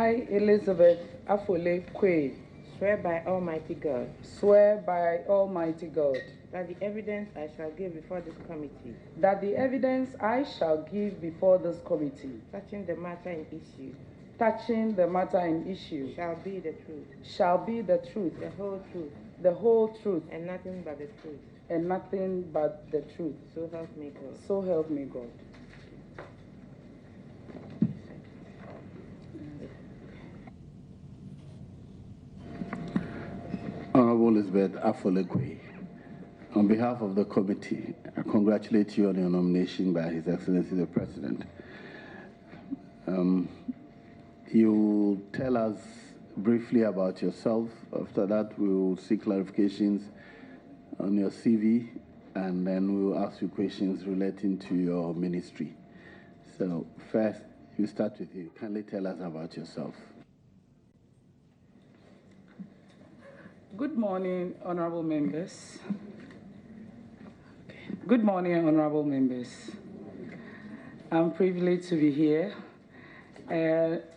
I, Elizabeth Afole Quaye, swear by Almighty God swear by Almighty God that the evidence I shall give before this committee that the evidence I shall give before this committee touching the matter in issue shall be the truth, the truth, the whole truth, and nothing but the truth. So help me God. So help me God. Honorable Elizabeth Afole Quaye, on behalf of the committee, I congratulate you on your nomination by His Excellency the President. You tell us briefly about yourself. After that, we will seek clarifications on your CV, and then we will ask you questions relating to your ministry. So first, we start with you. Kindly tell us about yourself. Good morning, honorable members. Good morning, honorable members. I'm privileged to be here.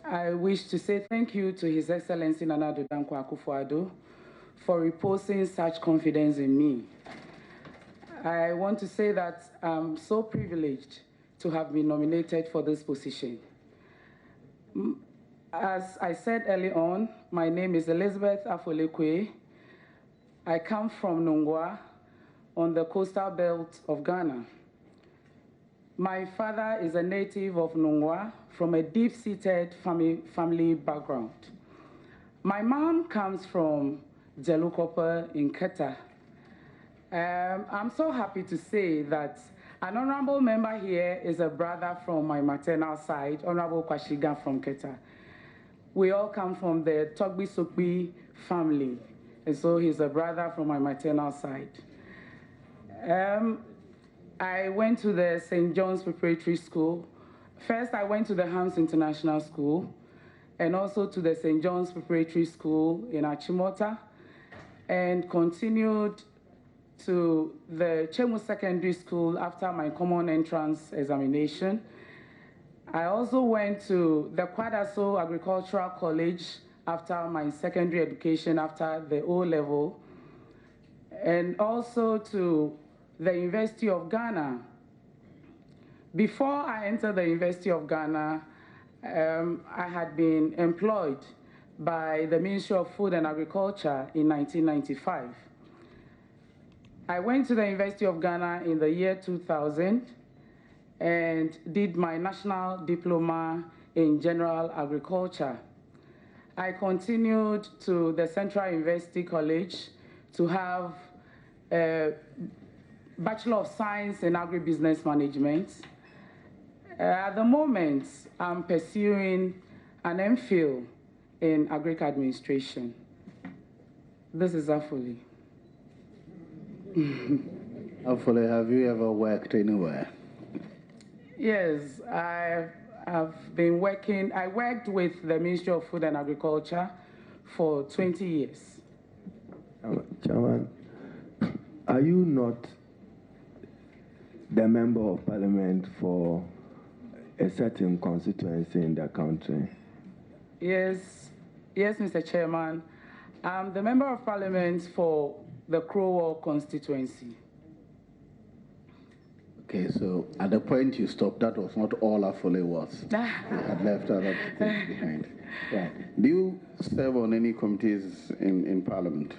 I wish to say thank you to His Excellency Nana Addo Dankwa Akufo-Addo for reposing such confidence in me. I want to say that I'm so privileged to have been nominated for this position. As I said early on, my name is Elizabeth Afole Quaye. I come from Nongwa on the coastal belt of Ghana. My father is a native of Nongwa from a deep-seated family background. My mom comes from Jelukopa in Keta. I'm so happy to say that an honorable member here is a brother from my maternal side, Honorable Kwashiga from Keta. We all come from the Togbi Sokbi family, and so he's a brother from my maternal side. I went to the St. John's Preparatory School. First, I went to the Hams International School and also to the St. John's Preparatory School in Achimota, and continued to the Chemu Secondary School after my common entrance examination. I also went to the Quaye Agricultural College after my secondary education after the O-level, and also to the University of Ghana. Before I entered the University of Ghana, I had been employed by the Ministry of Food and Agriculture in 1995. I went to the University of Ghana in the year 2000 and did my national diploma in general agriculture. I continued to the Central University College to have a Bachelor of Science in Agribusiness Management. At the moment, I'm pursuing an MPhil in Agric Administration. This is Afole. Afole, have you ever worked anywhere? Yes, I have been working. I worked with the Ministry of Food and Agriculture for 20 years. Chairman, are you not the member of parliament for a certain constituency in the country? Yes, Mr. Chairman. I'm the member of parliament for the Quaye constituency. Okay, so at the point you stopped, that was not all Afole was. You had left other things behind. Right. Do you serve on any committees in Parliament?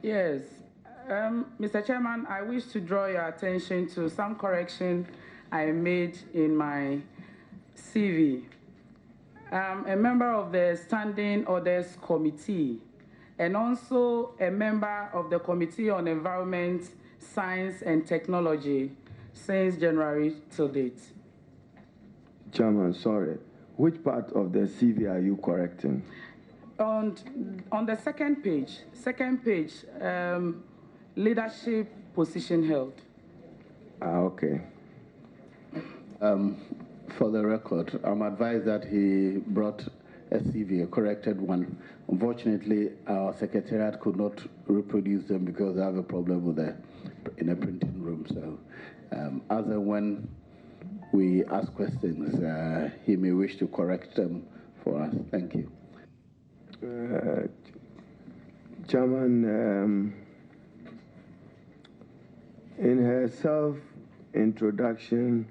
Yes. Mr. Chairman, I wish to draw your attention to some correction I made in my CV. I'm a member of the Standing Orders Committee and also a member of the Committee on Environment, Science and Technology since January till date. Chairman, sorry. Which part of the CV are you correcting? On the second page, leadership position held. Okay. For the record, I'm advised that he brought a CV, a corrected one. Unfortunately, our secretariat could not reproduce them because they have a problem with in a printing room. So, as and when we ask questions, he may wish to correct them for us. Thank you. Chairman, in her self-introduction,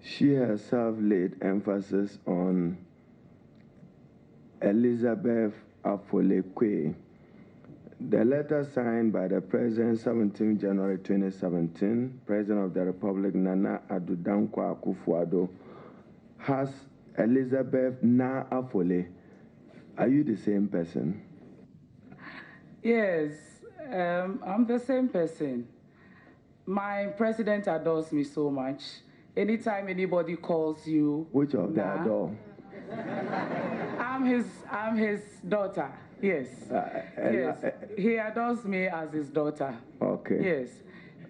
she herself laid emphasis on Elizabeth Afole Quaye. The letter signed by the President 17 January 2017, President of the Republic Nana Addo Dankwa Akufo-Addo, has Elizabeth Na Afole. Are you the same person? Yes, I'm the same person. My president adores me so much. Anytime anybody calls you, Which of the adore? I'm his daughter. Yes. Yes. He adores me as his daughter. Okay. Yes.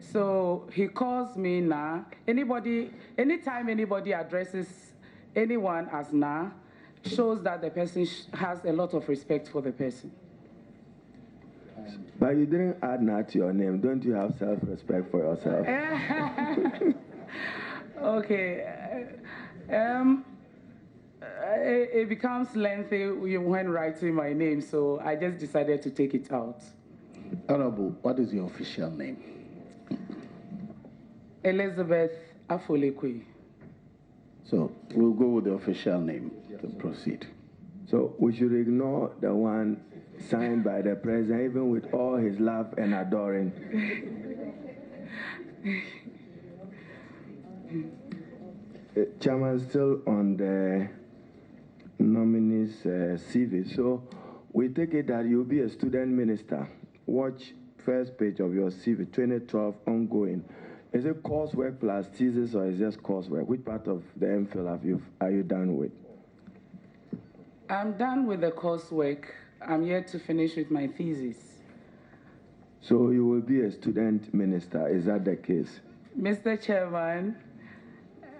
So he calls me Na. Anytime anybody addresses anyone as Na, shows that the person has a lot of respect for the person. But you didn't add Na to your name. Don't you have self-respect for yourself? Okay. It becomes lengthy when writing my name, so I just decided to take it out. Honorable, what is your official name? Elizabeth Afole Quaye. So we'll go with the official name to proceed. So we should ignore the one signed by the president, even with all his love and adoring. Chairman, still on the nominees' CV. So we take it that you'll be a student minister. Watch first page of your CV, 2012 ongoing. Is it coursework plus thesis or is it just coursework? Which part of the MPhil are you done with? I'm done with the coursework. I'm yet to finish with my thesis. So you will be a student minister, is that the case? Mr. Chairman,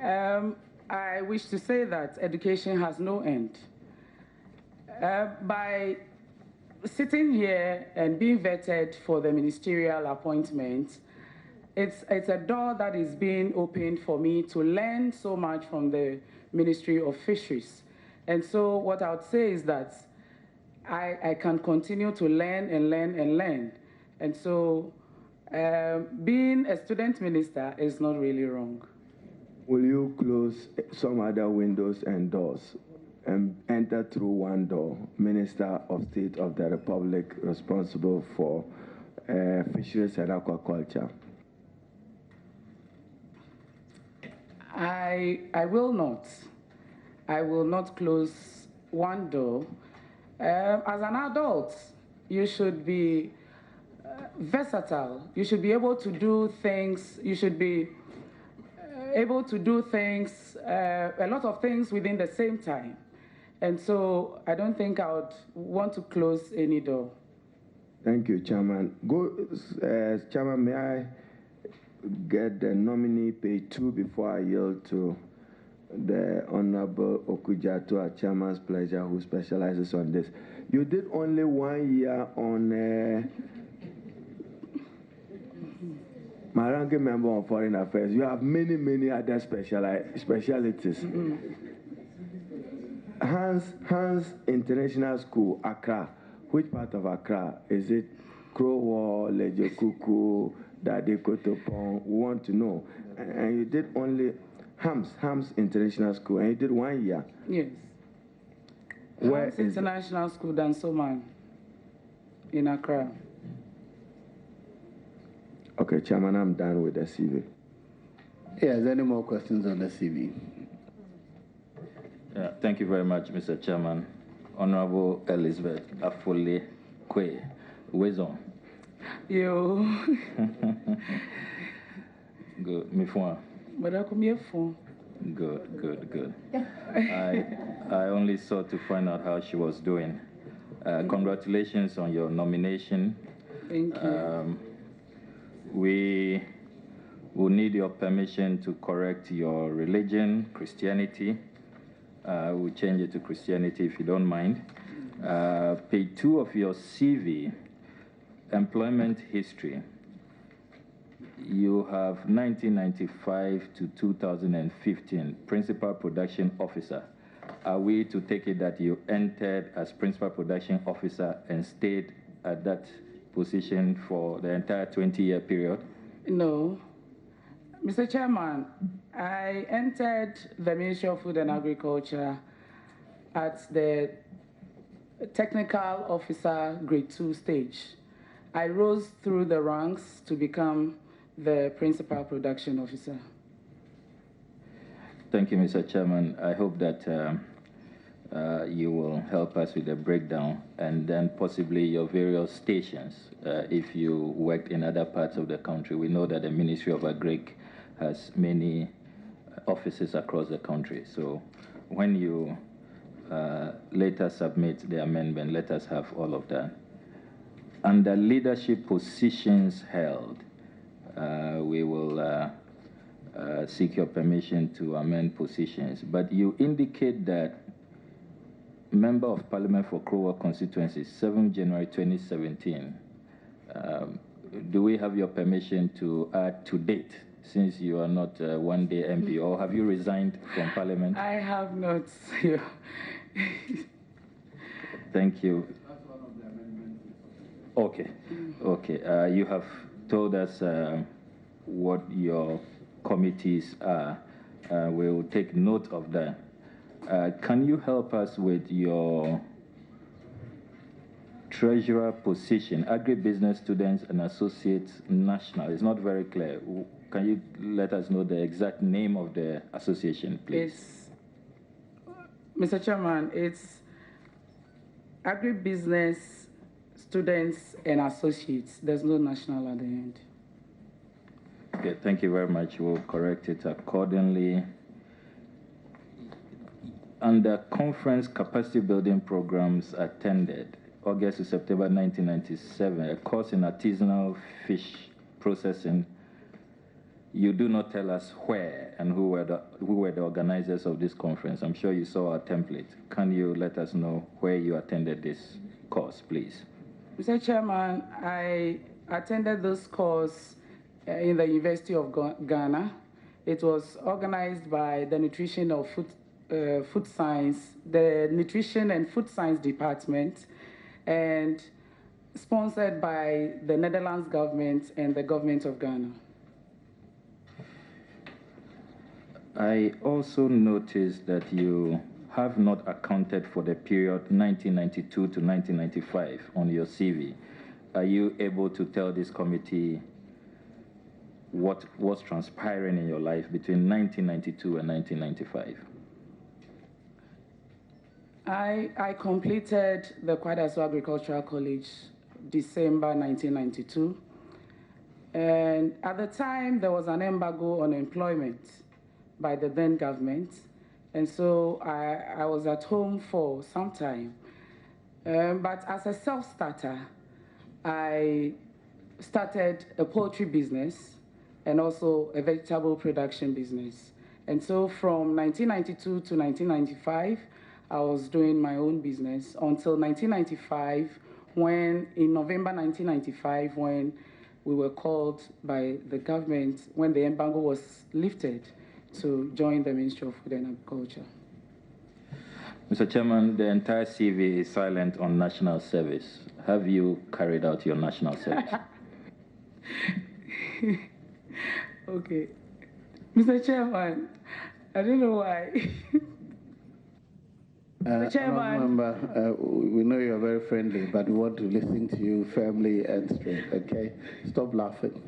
I wish to say that education has no end. By sitting here and being vetted for the ministerial appointment, it's a door that is being opened for me to learn so much from the Ministry of Fisheries. And so what I would say is that I can continue to learn and learn and learn. And so being a student minister is not really wrong. Will you close some other windows and doors and enter through one door? Minister of State of the Republic responsible for fisheries and aquaculture. I will not. I will not close one door. As an adult, you should be versatile. You should be able to do things. You should be able to do things, a lot of things within the same time. And so I don't think I would want to close any door. Thank you, Chairman. Chairman, may I get the nominee page 2 before I yield to the Honorable Okujato, our Chairman's pleasure, who specializes on this. You did only 1 year on my ranking member on foreign affairs. You have many, many other specialities. Mm-hmm. Hans International School, Accra. Which part of Accra? Is it Crow, Lejekuku, Dade Kotopon? We want to know. And you did only Hams International School, and you did 1 year. Yes. Where Hams is International School, Dansoman, in Accra. Okay, Chairman, I'm done with the CV. Yes, any more questions on the CV? Yeah, thank you very much, Mr. Chairman. Honorable Elizabeth Afole Quaye. Wizon. Yo. Good. Mifwa. Good. I only sought to find out how she was doing. Congratulations on your nomination. Thank you. We will need your permission to correct your religion, Christianity. We'll change it to Christianity if you don't mind. Page 2 of your CV, employment history. You have 1995 to 2015, Principal Production Officer, are we to take it that you entered as principal production officer and stayed at that position for the entire 20-year period? No. Mr. Chairman, I entered the Ministry of Food and Agriculture at the technical officer grade 2 stage. I rose through the ranks to become the principal production officer. Thank you, Mr. Chairman. I hope that you will help us with the breakdown and then possibly your various stations if you worked in other parts of the country. We know that the Ministry of Agric has many offices across the country. So when you later submit the amendment, let us have all of that. Under leadership positions held, we will seek your permission to amend positions. But you indicate that Member of Parliament for Quaye constituency, 7 January 2017. Do we have your permission to add to date, since you are not a one-day MP, or have you resigned from Parliament? I have not. Thank you. That's one of the amendments. Okay. Okay. You have told us what your committees are. We will take note of that. Can you help us with your treasurer position, Agribusiness Students and Associates National? It's not very clear. Can you let us know the exact name of the association, please? Mr. Chairman, it's Agribusiness Students and Associates. There's no national at the end. Okay, thank you very much. We'll correct it accordingly. Under conference capacity building programs attended, August to September 1997, a course in artisanal fish processing. You do not tell us where and who were the organizers of this conference. I'm sure you saw our template. Can you let us know where you attended this course, please? Mr. Chairman, I attended this course in the University of Ghana. It was organized by the Nutrition and Food Science Department, and sponsored by the Netherlands government and the government of Ghana. I also noticed that you have not accounted for the period 1992 to 1995 on your CV. Are you able to tell this committee what was transpiring in your life between 1992 and 1995? I completed the Quaye Agricultural College December 1992. And at the time, there was an embargo on employment by the then government. And so I was at home for some time. But as a self-starter, I started a poultry business and also a vegetable production business. And so from 1992 to 1995, I was doing my own business until 1995, when in November 1995, when we were called by the government, when the embargo was lifted, to join the Ministry of Food and Agriculture. Mr. Chairman, the entire CV is silent on national service. Have you carried out your national service? Okay. Mr. Chairman, I don't know why. Mr. Chairman. Member, we know you're very friendly, but we want to listen to you firmly and straight, okay? Stop laughing.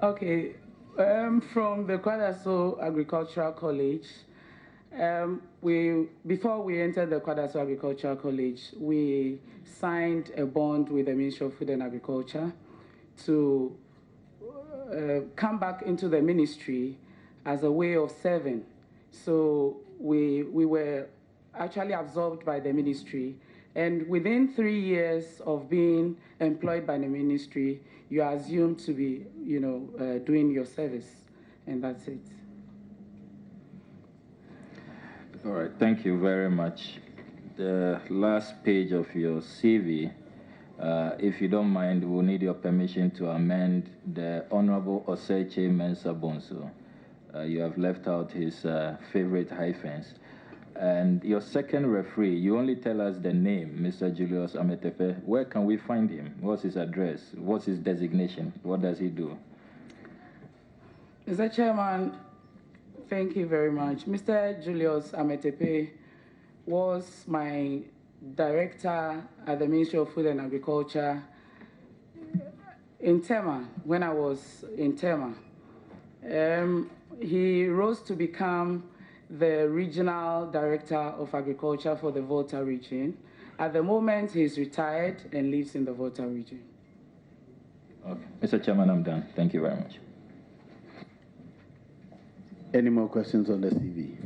Okay. From the Quaye Agricultural College, before we entered the Quaye Agricultural College, we signed a bond with the Ministry of Food and Agriculture to come back into the ministry as a way of serving. So we were actually absorbed by the ministry. And within 3 years of being employed by the ministry, you are assumed to be, doing your service. And that's it. All right, thank you very much. The last page of your CV, if you don't mind, we'll need your permission to amend the Honorable Oseche Mensah Bonsu. You have left out his favorite hyphens. And your second referee, you only tell us the name, Mr. Julius Ametepe. Where can we find him? What's his address? What's his designation? What does he do? Mr. Chairman, thank you very much. Mr. Julius Ametepe was my director at the Ministry of Food and Agriculture in Tema, when I was in Tema. He rose to become the regional director of agriculture for the Volta region. At the moment, he's retired and lives in the Volta region. Okay. Mr. Chairman, I'm done. Thank you very much. Any more questions on the CV?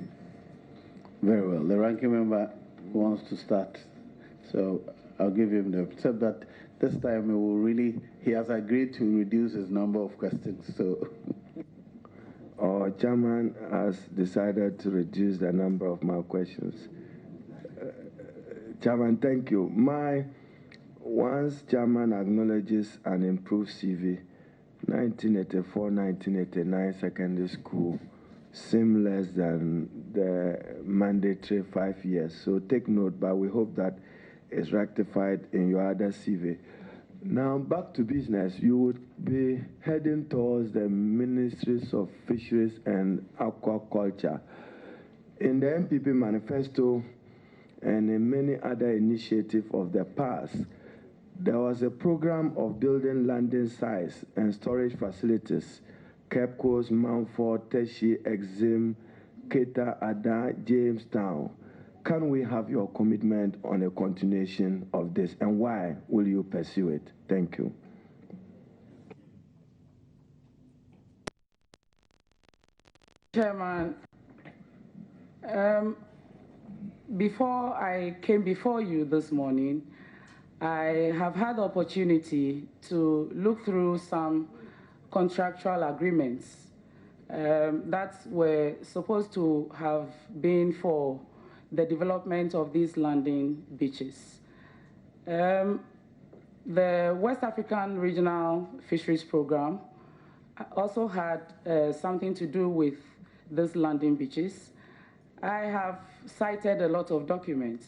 Very well. The ranking member wants to start, so I'll give him the, except that this time he has agreed to reduce his number of questions, so. Our chairman has decided to reduce the number of my questions. Chairman, thank you. Once chairman acknowledges an improved CV, 1984-1989 secondary school seem less than the mandatory 5 years. So take note, but we hope that it's rectified in your other CV. Now, back to business. You would be heading towards the Ministries of Fisheries and Aquaculture. In the MPP manifesto and in many other initiatives of the past, there was a program of building landing sites and storage facilities, Cape Coast, Mountford, Teshi, Exim, Keta, Ada, Jamestown. Can we have your commitment on a continuation of this, and why will you pursue it? Thank you. Chairman, before I came before you this morning, I have had the opportunity to look through some contractual agreements that were supposed to have been for the development of these landing beaches. The West African Regional Fisheries Program also had something to do with these landing beaches. I have cited a lot of documents.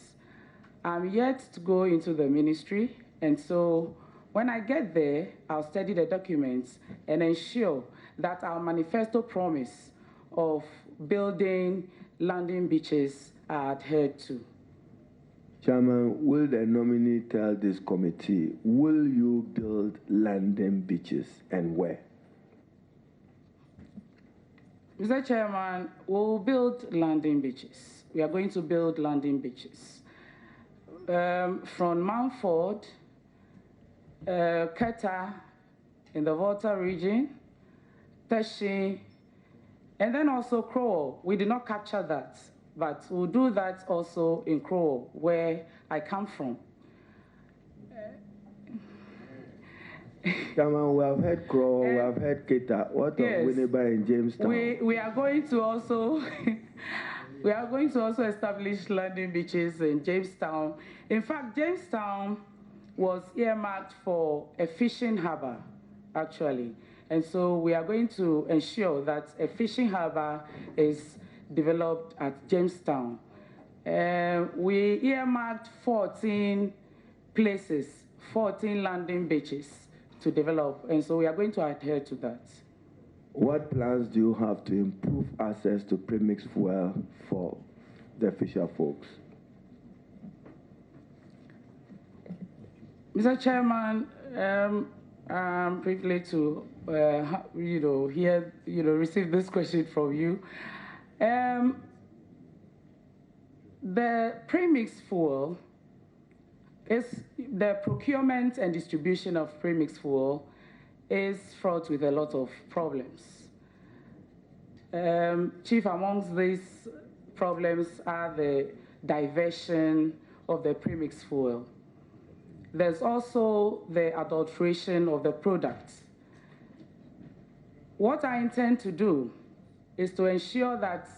I'm yet to go into the ministry, and so when I get there, I'll study the documents and ensure that our manifesto promise of building landing beaches are adhered to. Chairman, will the nominee tell this committee, will you build landing beaches and where? Mr. Chairman, we'll build landing beaches. We are going to build landing beaches. From Mountford, Keta in the Volta region, Teshi, and then also Quaye. We did not capture that, but we'll do that also in Quaye, where I come from. Chairman, we have heard Quaye, we have heard Keta. What yes, of Winneba in Jamestown? We are going to also we are going to also establish landing beaches in Jamestown. In fact, Jamestown was earmarked for a fishing harbor, actually. And so we are going to ensure that a fishing harbor is developed at Jamestown. We earmarked 14 places, 14 landing beaches to develop, and so we are going to adhere to that. What plans do you have to improve access to premix fuel for the fisher folks? Mr. Chairman, I'm privileged to receive this question from you. The premix fuel is the procurement and distribution of premix fuel is fraught with a lot of problems. Chief amongst these problems are the diversion of the premix fuel. There's also the adulteration of the product. What I intend to do is to ensure that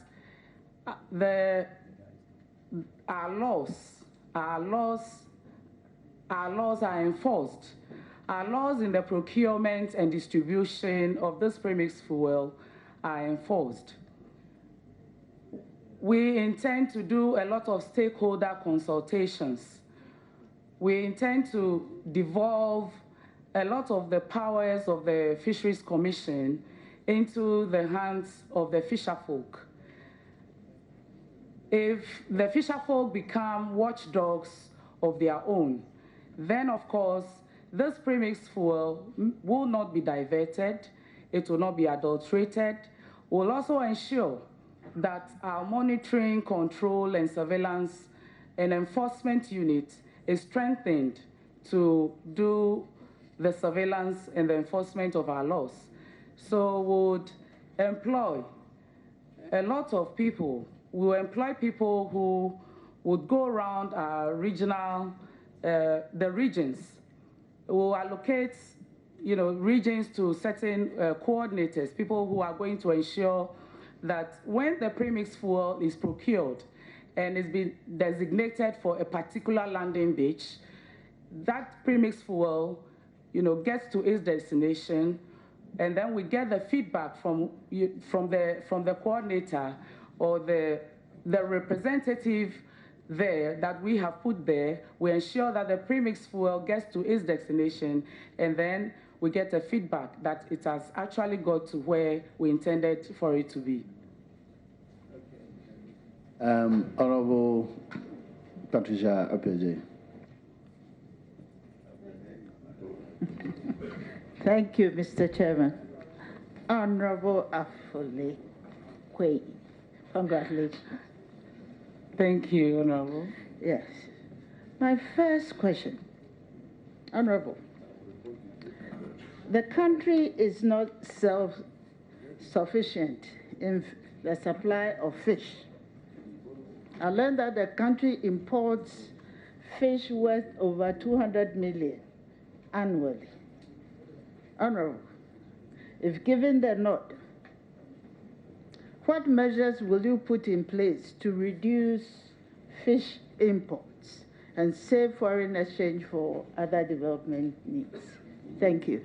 our laws are enforced. Our laws in the procurement and distribution of this premix fuel are enforced. We intend to do a lot of stakeholder consultations. We intend to devolve a lot of the powers of the Fisheries Commission into the hands of the fisherfolk. If the fisherfolk become watchdogs of their own, then of course, this premix fuel will not be diverted, it will not be adulterated. We'll also ensure that our monitoring, control, and surveillance and enforcement unit is strengthened to do the surveillance and the enforcement of our laws. So we would employ a lot of people. We will employ people who would go around our regional, the regions. We will allocate, regions to certain coordinators, people who are going to ensure that when the premix fuel is procured and is been designated for a particular landing beach, that premix fuel, gets to its destination, and then we get the feedback from the coordinator or the representative there that we have put there. We ensure that the premix fuel gets to its destination, and then we get a feedback that it has actually got to where we intended for it to be. Honorable Patricia Apeje. Thank you, Mr. Chairman. Honorable Afole Quaye, congratulations. Thank you, Honorable. Yes. My first question, Honorable, the country is not self-sufficient in the supply of fish. I learned that the country imports fish worth over 200 million annually. Honorable, if given the nod, what measures will you put in place to reduce fish imports and save foreign exchange for other development needs? Thank you.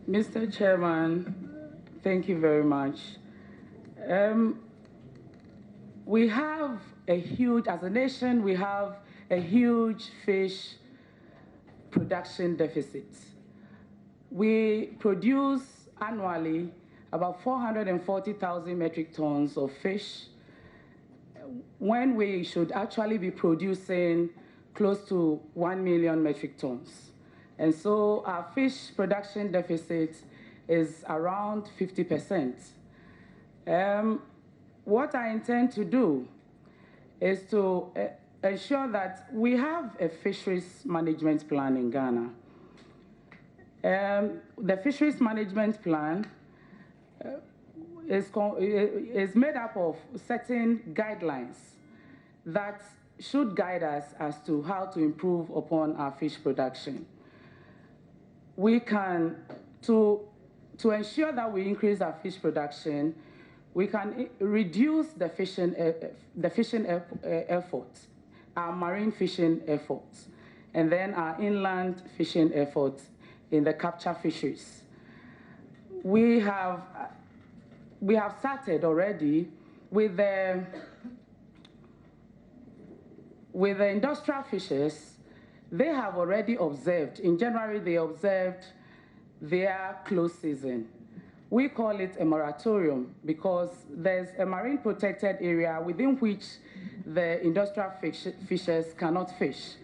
Mr. Chairman, thank you very much. We have a huge, as a nation, we have a huge fish production deficit. We produce annually about 440,000 metric tons of fish when we should actually be producing close to 1 million metric tons. And so our fish production deficit is around 50%. What I intend to do is to ensure that we have a fisheries management plan in Ghana. The fisheries management plan is made up of certain guidelines that should guide us as to how to improve upon our fish production. We can, to ensure that we increase our fish production, we can reduce the fishing efforts, our marine fishing efforts, and then our inland fishing efforts in the capture fisheries. We have started already with the industrial fishers. They have already observed, in January they observed their close season. We call it a moratorium because there's a marine protected area within which the industrial fishers cannot fish,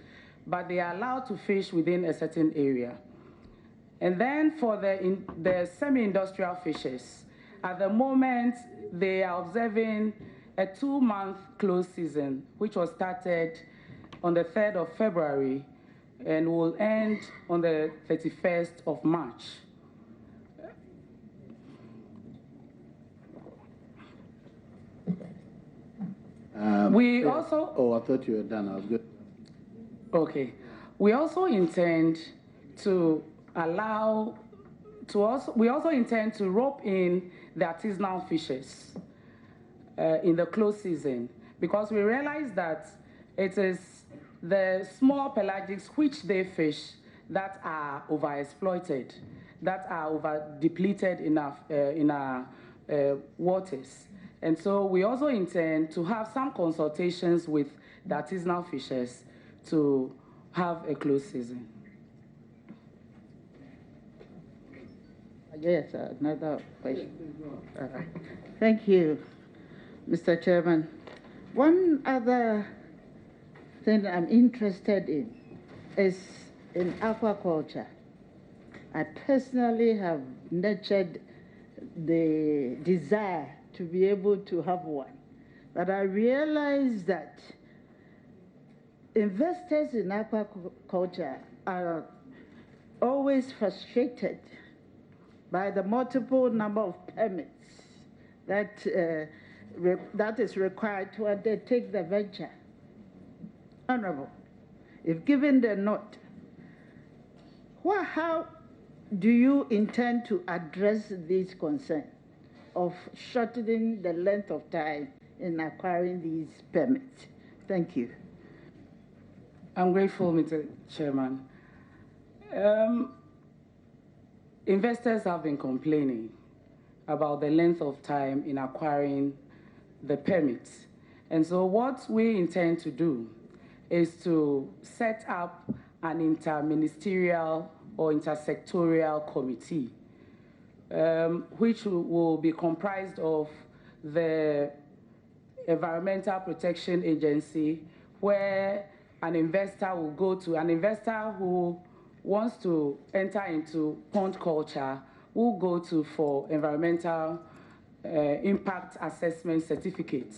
but they are allowed to fish within a certain area. And then for the semi-industrial fishers, at the moment they are observing a 2-month close season, which was started on the 3rd of February and will end on the 31st of March. We also... Oh, I thought you were done. I was good. Okay. We also intend to we also intend to rope in the artisanal fishers in the close season, because we realize that it is the small pelagics which they fish that are overexploited. that are over depleted in our waters. And so we also intend to have some consultations with the artisanal fishers to have a closed season. Yes, another question. All right. Thank you, Mr. Chairman. One other thing I'm interested in is in aquaculture. I personally have nurtured the desire to be able to have one. But I realize that investors in aquaculture are always frustrated by the multiple number of permits that is required to undertake the venture. Honorable, if given the nod, how do you intend to address this concern of shortening the length of time in acquiring these permits? Thank you. I'm grateful, Mr. Chairman. Investors have been complaining about the length of time in acquiring the permits. And so what we intend to do is to set up an interministerial or intersectorial committee, which will be comprised of the Environmental Protection Agency, where an investor will go to, an investor who wants to enter into pond culture will go to for environmental impact assessment certificates,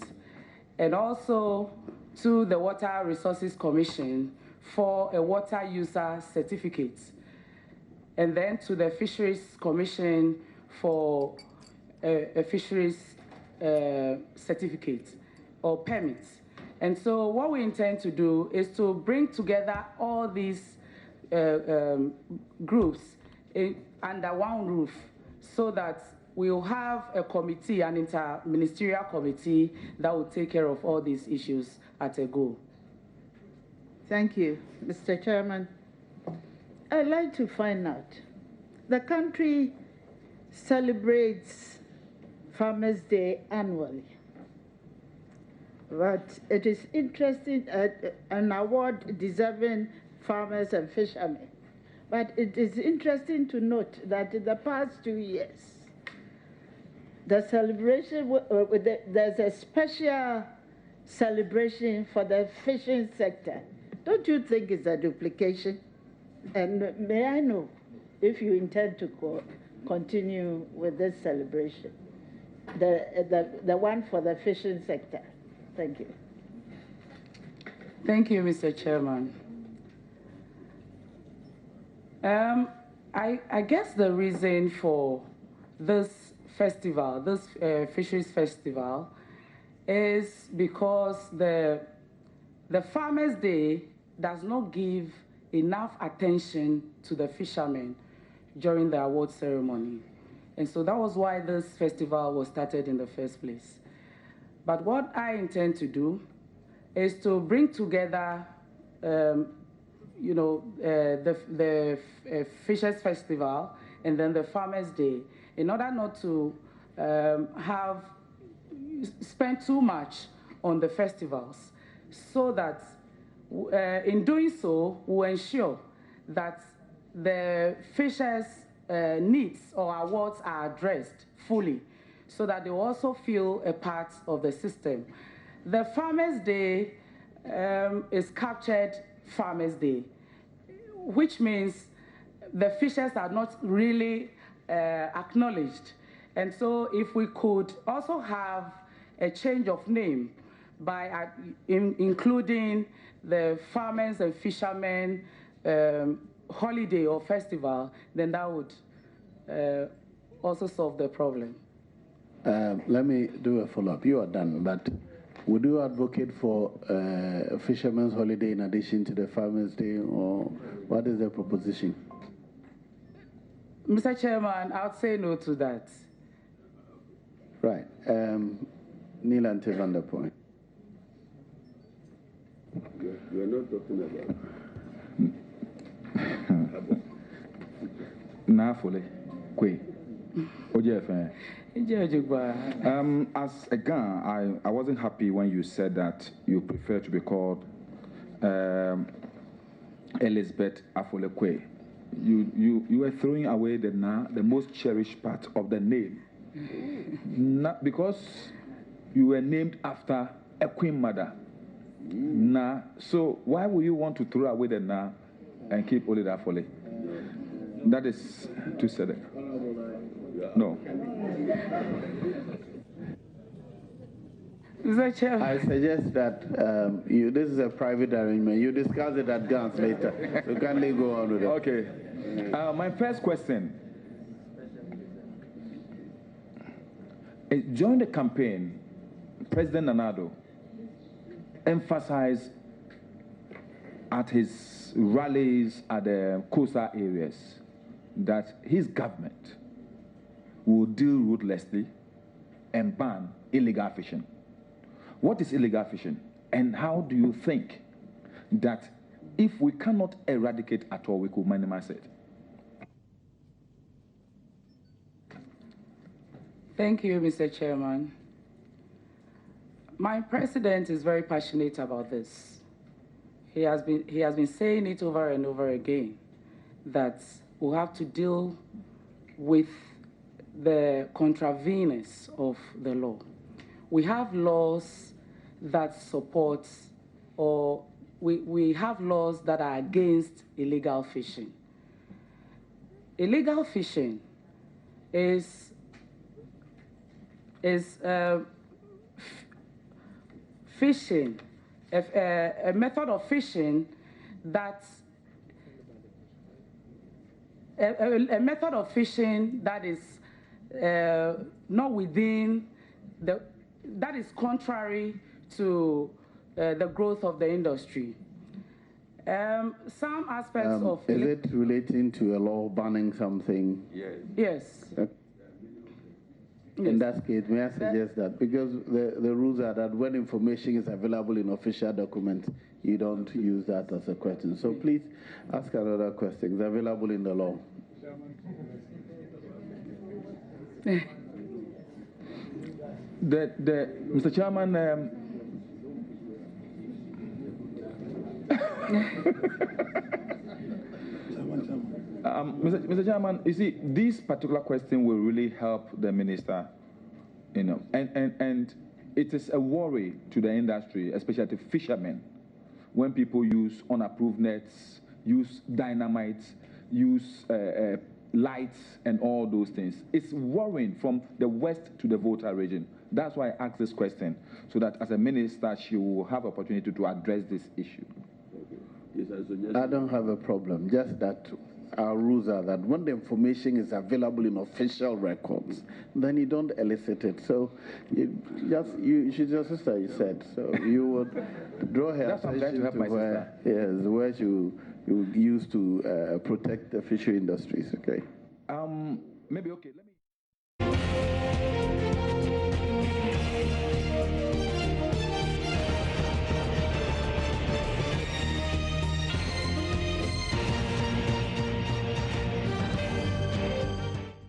and also to the Water Resources Commission for a water user certificate, and then to the Fisheries Commission for a fisheries certificate or permits. And so what we intend to do is to bring together all these groups under one roof, so that we'll have a committee, an interministerial committee, that will take care of all these issues at a go. Thank you, Mr. Chairman. I'd like to find out, the country celebrates Farmers' Day annually, but it is interesting, an award deserving farmers and fishermen. But it is interesting to note that in the past 2 years, the celebration, there's a special celebration for the fishing sector. Don't you think it's a duplication? And may I know if you intend to continue with this celebration, the one for the fishing sector? Thank you. Thank you, Mr. Chairman. I guess the reason for this festival, this Fisheries Festival, is because the Farmers' Day does not give enough attention to the fishermen during the award ceremony. And so that was why this festival was started in the first place. But what I intend to do is to bring together the Fishers Festival and then the Farmers' Day, in order not to spend too much on the festivals, so that in doing so, we'll ensure that the fishers' needs or awards are addressed fully, so that they will also feel a part of the system. The Farmers' Day is captured Farmers' Day, which means the fishers are not really acknowledged. And so if we could also have a change of name by including the farmers and fishermen holiday or festival, then that would also solve the problem. Let me do a follow-up. You are done, but would you advocate for a fisherman's holiday in addition to the Farmers' Day, or what is the proposition? Mr. Chairman, I would say no to that. Right. Neil and Van der Point. We are not talking about. Na Afole Quaye. OJFN. As a Ghan, I wasn't happy when you said that you prefer to be called Elizabeth Afole Quaye. You were throwing away the most cherished part of the name. Not because you were named after a queen mother. So why would you want to throw away the na and keep only the Afole? That is too sad. No. I suggest that this is a private arrangement. You discuss it at Gans later. So kindly go on with it. Okay. My first question. During the campaign, President Nanado emphasized at his rallies at the coastal areas that his government will deal ruthlessly and ban illegal fishing. What is illegal fishing? And how do you think that if we cannot eradicate at all, we could minimize it? Thank you, Mr. Chairman. My president is very passionate about this. He has been saying it over and over again, that we'll have to deal with the contraveners of the law. We have laws that support, or we have laws that are against illegal fishing. Illegal fishing is fishing, a method of fishing that is not within that is contrary to the growth of the industry. Some aspects of is it relating to a law banning something? Yes. In that case, may I suggest that because the rules are that when information is available in official documents, you don't use that as a question. So please ask another question. It's available in the law. Mr. Chairman, Mr. Chairman, you see, this particular question will really help the minister, and it is a worry to the industry, especially to fishermen, when people use unapproved nets, use dynamite, use lights, and all those things. It's worrying from the west to the Volta region. That's why I asked this question, so that as a minister, she will have opportunity to address this issue. I don't have a problem, just that our rules are that when the information is available in official records, then you don't elicit it. So she's your sister, you said. So you would draw her attention to where you use to protect the fishery industries, okay? Maybe, okay.